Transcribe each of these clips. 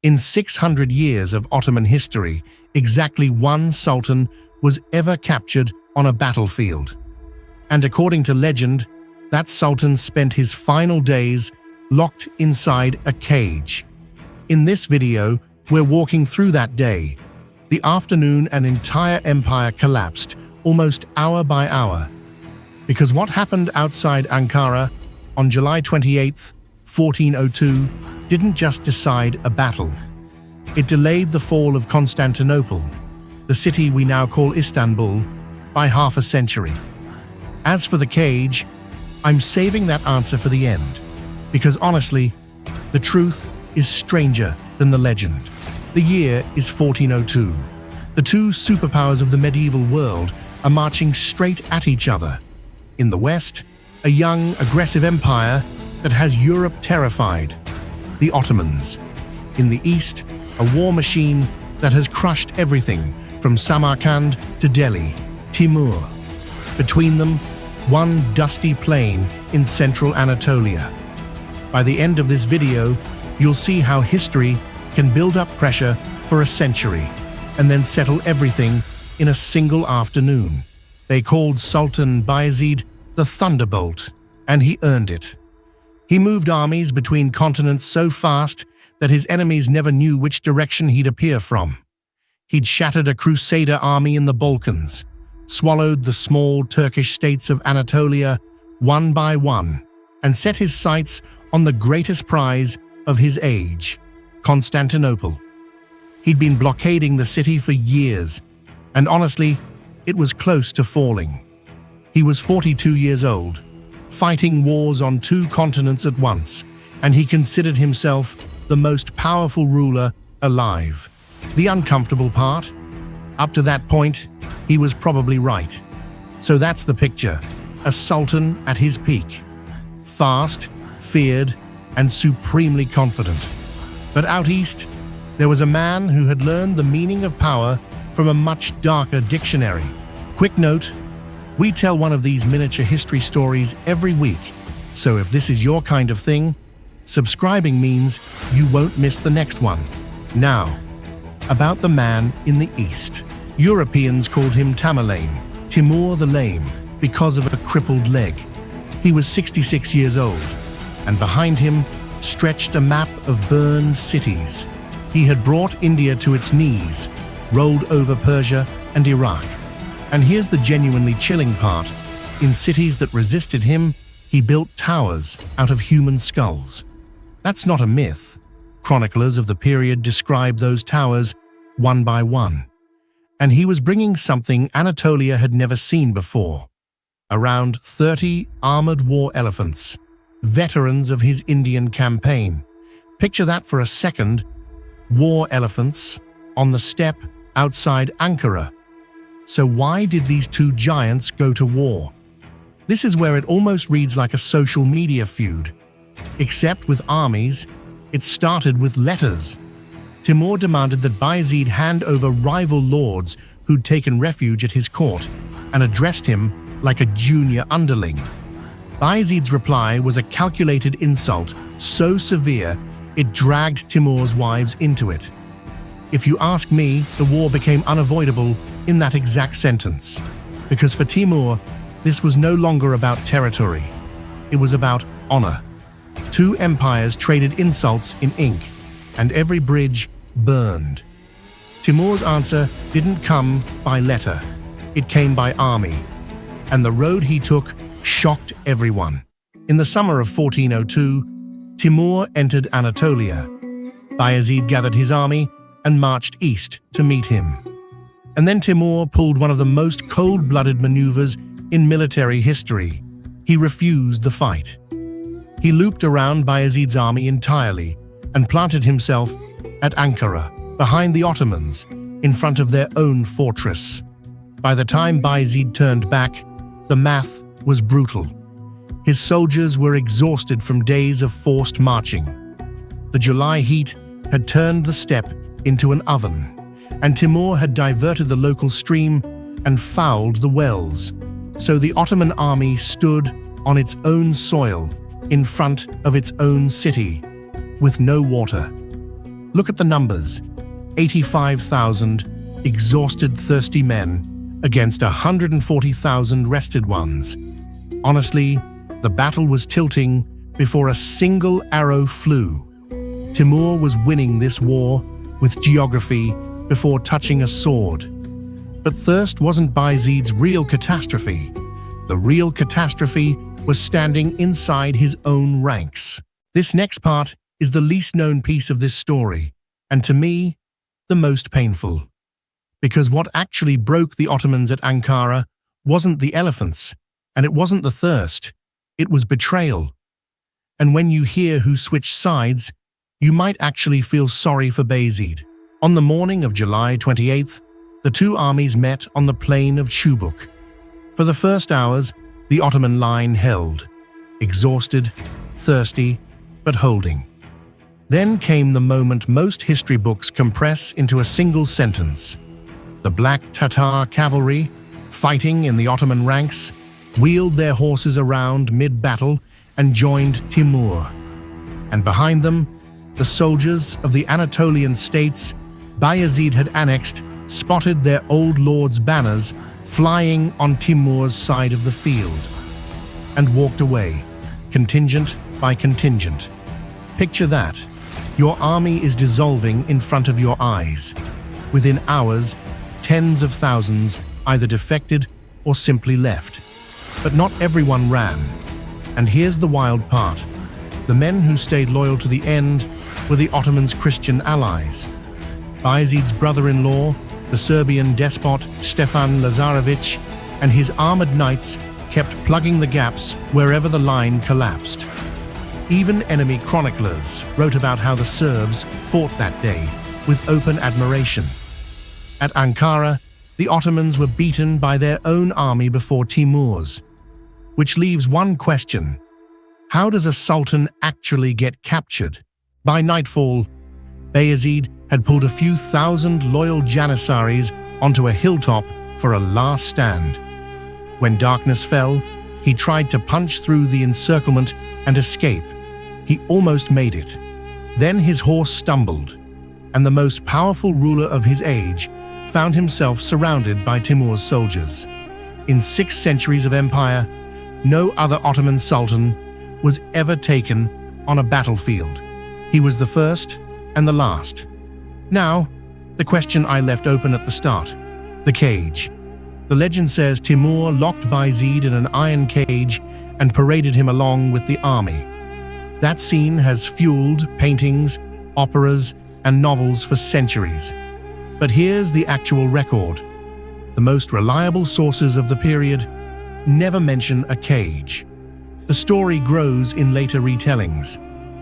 In 600 years of Ottoman history, exactly one sultan was ever captured on a battlefield. And according to legend, that sultan spent his final days locked inside a cage. In this video, we're walking through that day. The afternoon an entire empire collapsed, almost hour by hour. Because what happened outside Ankara on July 28, 1402, didn't just decide a battle. It delayed the fall of Constantinople, the city we now call Istanbul, by half a century. As for the cage, I'm saving that answer for the end, because honestly, the truth is stranger than the legend. The year is 1402. The two superpowers of the medieval world are marching straight at each other. In the West, a young, aggressive empire that has Europe terrified, the Ottomans. In the East, a war machine that has crushed everything from Samarkand to Delhi, Timur. Between them, one dusty plain in central Anatolia. By the end of this video, you'll see how history can build up pressure for a century and then settle everything in a single afternoon. They called Sultan Bayezid the Thunderbolt, and he earned it. He moved armies between continents so fast that his enemies never knew which direction he'd appear from. He'd shattered a crusader army in the Balkans, swallowed the small Turkish states of Anatolia one by one, and set his sights on the greatest prize of his age, Constantinople. He'd been blockading the city for years, and honestly, it was close to falling. He was 42 years old, fighting wars on two continents at once, and he considered himself the most powerful ruler alive. The uncomfortable part? Up to that point, he was probably right. So that's the picture, a sultan at his peak. Fast, feared, and supremely confident. But out east, there was a man who had learned the meaning of power from a much darker dictionary. Quick note, we tell one of these miniature history stories every week, so if this is your kind of thing, subscribing means you won't miss the next one. Now, about the man in the east. Europeans called him Timur the Lame, because of a crippled leg. He was 66 years old, and behind him stretched a map of burned cities. He had brought India to its knees, rolled over Persia and Iraq. And here's the genuinely chilling part. In cities that resisted him, he built towers out of human skulls. That's not a myth. Chroniclers of the period describe those towers one by one. And he was bringing something Anatolia had never seen before. Around 30 armored war elephants, veterans of his Indian campaign. Picture that for a second. War elephants on the steppe outside Ankara. So why did these two giants go to war? This is where it almost reads like a social media feud. Except with armies, it started with letters. Timur demanded that Bayezid hand over rival lords who'd taken refuge at his court and addressed him like a junior underling. Bayezid's reply was a calculated insult so severe it dragged Timur's wives into it. If you ask me, the war became unavoidable in that exact sentence. Because for Timur, this was no longer about territory. It was about honor. Two empires traded insults in ink, and every bridge burned. Timur's answer didn't come by letter. It came by army. And the road he took shocked everyone. In the summer of 1402, Timur entered Anatolia. Bayezid gathered his army and marched east to meet him. And then Timur pulled one of the most cold-blooded maneuvers in military history. He refused the fight. He looped around Bayezid's army entirely and planted himself at Ankara, behind the Ottomans, in front of their own fortress. By the time Bayezid turned back, the math was brutal. His soldiers were exhausted from days of forced marching. The July heat had turned the steppe into an oven, and Timur had diverted the local stream and fouled the wells. So the Ottoman army stood on its own soil, in front of its own city, with no water. Look at the numbers. 85,000 exhausted, thirsty men against 140,000 rested ones. Honestly, the battle was tilting before a single arrow flew. Timur was winning this war with geography before touching a sword. But thirst wasn't Bayezid's real catastrophe. The real catastrophe was standing inside his own ranks. This next part is the least known piece of this story, and to me, the most painful. Because what actually broke the Ottomans at Ankara wasn't the elephants, and it wasn't the thirst, it was betrayal. And when you hear who switched sides, you might actually feel sorry for Bayezid. On the morning of July 28th, the two armies met on the plain of Chubuk. For the first hours, the Ottoman line held, exhausted, thirsty, but holding. Then came the moment most history books compress into a single sentence. The Black Tatar cavalry, fighting in the Ottoman ranks, wheeled their horses around mid-battle and joined Timur. And behind them, the soldiers of the Anatolian states Bayezid had annexed spotted their old lord's banners flying on Timur's side of the field, and walked away, contingent by contingent. Picture that. Your army is dissolving in front of your eyes. Within hours, tens of thousands either defected or simply left. But not everyone ran. And here's the wild part. The men who stayed loyal to the end were the Ottomans' Christian allies. Bayezid's brother-in-law, the Serbian despot Stefan Lazarevic, and his armored knights kept plugging the gaps wherever the line collapsed. Even enemy chroniclers wrote about how the Serbs fought that day with open admiration. At Ankara, the Ottomans were beaten by their own army before Timur's, which leaves one question. How does a sultan actually get captured? By nightfall, Bayezid had pulled a few thousand loyal Janissaries onto a hilltop for a last stand. When darkness fell, he tried to punch through the encirclement and escape. He almost made it. Then his horse stumbled, and the most powerful ruler of his age found himself surrounded by Timur's soldiers. In 6 centuries of empire, no other Ottoman sultan was ever taken on a battlefield. He was the first and the last. Now, the question I left open at the start. The cage. The legend says Timur locked Bayezid in an iron cage and paraded him along with the army. That scene has fueled paintings, operas, and novels for centuries. But here's the actual record. The most reliable sources of the period never mention a cage. The story grows in later retellings.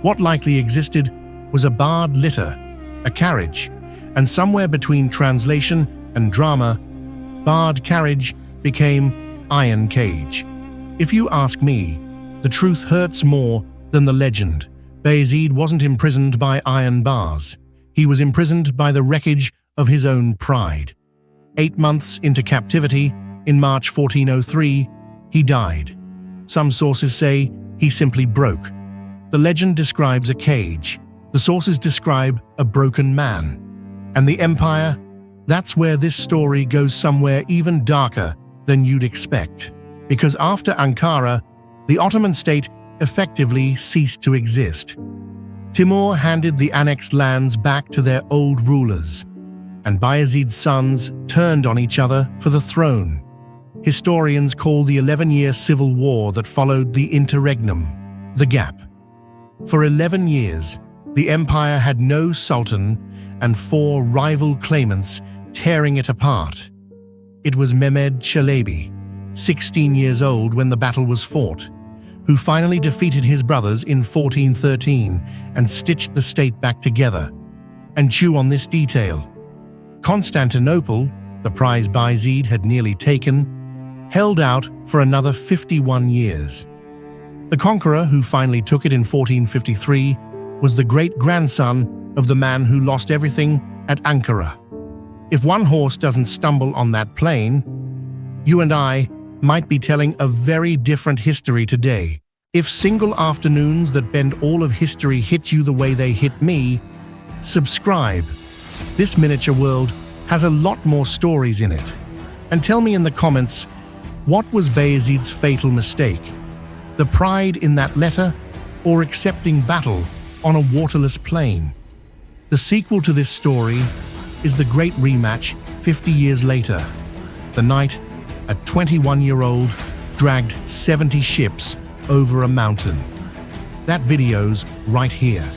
What likely existed was a barred litter, a carriage, and somewhere between translation and drama, barred carriage became iron cage. If you ask me, the truth hurts more than the legend. Bayezid wasn't imprisoned by iron bars. He was imprisoned by the wreckage of his own pride. 8 months into captivity, in March 1403, he died. Some sources say he simply broke. The legend describes a cage. The sources describe a broken man. And the empire? That's where this story goes somewhere even darker than you'd expect. Because after Ankara, the Ottoman state effectively ceased to exist. Timur handed the annexed lands back to their old rulers, and Bayezid's sons turned on each other for the throne. Historians call the 11-year civil war that followed the Interregnum the gap. For 11 years, the empire had no sultan and 4 rival claimants tearing it apart. It was Mehmed Çelebi, 16 years old when the battle was fought, who finally defeated his brothers in 1413 and stitched the state back together. And chew on this detail. Constantinople, the prize Bayezid had nearly taken, held out for another 51 years. The conqueror who finally took it in 1453 was the great-grandson of the man who lost everything at Ankara. If one horse doesn't stumble on that plain, you and I might be telling a very different history today. If single afternoons that bend all of history hit you the way they hit me, subscribe. This miniature world has a lot more stories in it. And tell me in the comments, what was Bayezid's fatal mistake? The pride in that letter, or accepting battle on a waterless plain? The sequel to this story is the great rematch 50 years later. The night a 21-year-old dragged 70 ships over a mountain. That video's right here.